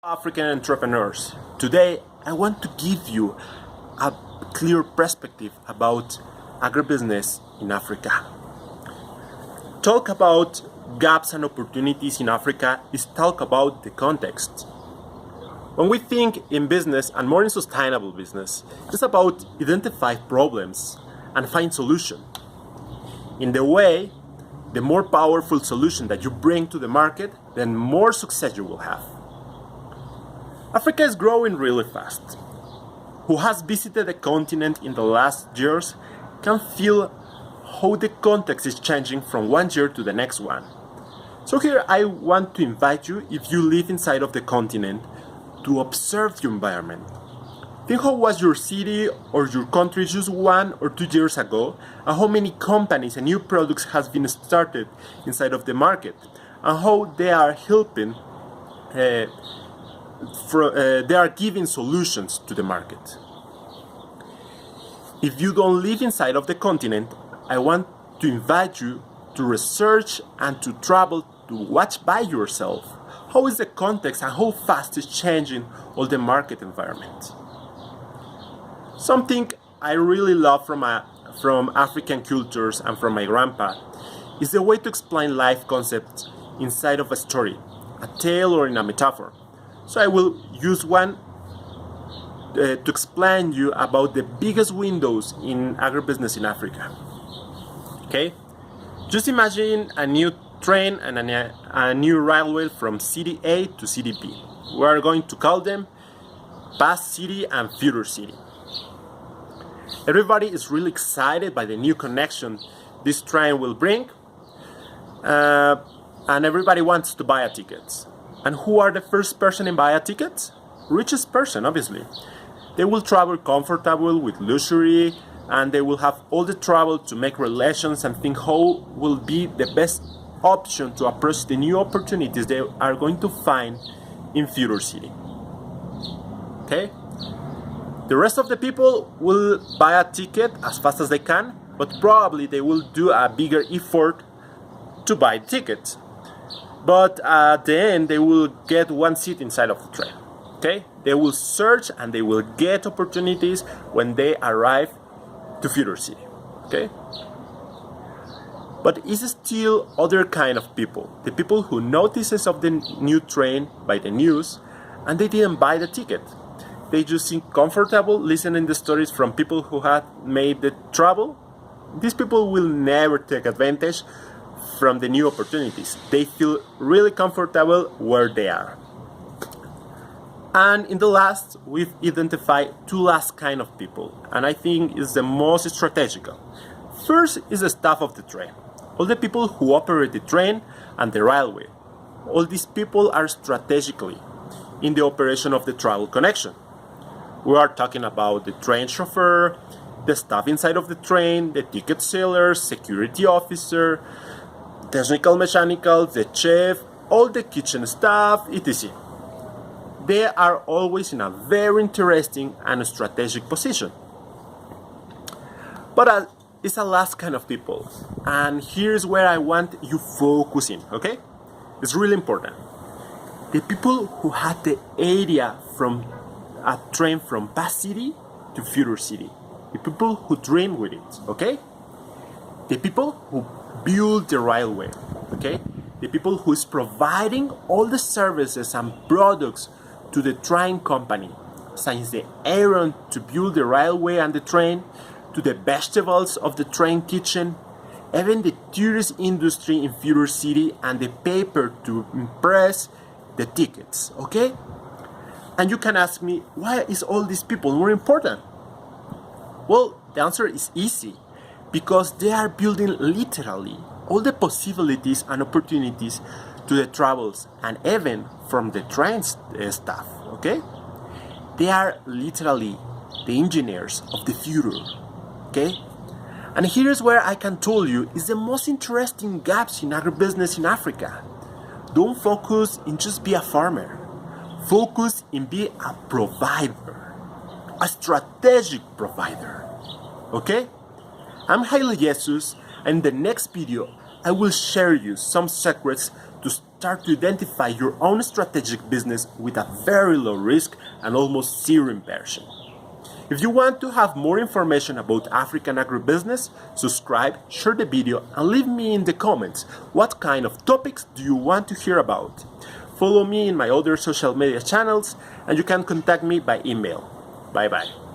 African entrepreneurs. Today I want to give you a clear perspective about agribusiness in Africa. Talk about gaps and opportunities in Africa is talk about the context. When we think in business and more in sustainable business, it's about identify problems and find solution. In the way, the more powerful solution that you bring to the market, then more success you will have. Africa is growing really fast. Who has visited the continent in the last years can feel how the context is changing from one year to the next one. So here I want to invite you, if you live inside of the continent, to observe your environment. Think how was your city or your country just 1 or 2 years ago, and how many companies and new products has been started inside of the market, and how they are helping they are giving solutions to the market. If you don't live inside of the continent, I want to invite you to research and to travel to watch by yourself how is the context and how fast is changing all the market environment. Something I really love from African cultures and from my grandpa is the way to explain life concepts inside of a story, a tale or in a metaphor. So I will use one to explain you about the biggest windows in agribusiness in Africa. Okay? Just imagine a new train and a new railway from city A to city B. We are going to call them past city and future city. Everybody is really excited by the new connection this train will bring, and everybody wants to buy a ticket. And who are the first person in buy a ticket? Richest person, obviously. They will travel comfortable with luxury, and they will have all the travel to make relations and think how will be the best option to approach the new opportunities they are going to find in future city. Okay? The rest of the people will buy a ticket as fast as they can, but probably they will do a bigger effort to buy tickets. But at the end, they will get one seat inside of the train. Okay? They will search and they will get opportunities when they arrive to future city. Okay? But it's still other kind of people. The people who notices of the new train by the news and they didn't buy the ticket. They just seem comfortable listening the stories from people who had made the travel. These people will never take advantage from the new opportunities. They feel really comfortable where they are. And in the last, we've identified two last kind of people, and I think is the most strategical. First is the staff of the train. All the people who operate the train and the railway. All these people are strategically in the operation of the travel connection. We are talking about the train chauffeur, the staff inside of the train, the ticket seller, security officer, technical mechanical, the chef, all the kitchen staff, etc. They are always in a very interesting and strategic position. But it's a last kind of people, and here's where I want you focusing, okay? It's really important. The people who had the idea from a train from past city to future city. The people who dream with it, okay? The people who build the railway, okay? The people who is providing all the services and products to the train company, since the iron to build the railway and the train, to the vegetables of the train kitchen, even the tourist industry in future city and the paper to impress the tickets, okay? And you can ask me, why is all these people more important? Well, the answer is easy, because they are building literally all the possibilities and opportunities to the travels and even from the train staff, okay? They are literally the engineers of the future, okay? And here's where I can tell you is the most interesting gaps in agribusiness in Africa. Don't focus in just be a farmer. Focus in be a provider, a strategic provider, okay? I'm Haile Jesus, and in the next video, I will share you some secrets to start to identify your own strategic business with a very low risk and almost zero inversion. If you want to have more information about African agribusiness, subscribe, share the video, and leave me in the comments what kind of topics do you want to hear about. Follow me in my other social media channels, and you can contact me by email. Bye bye.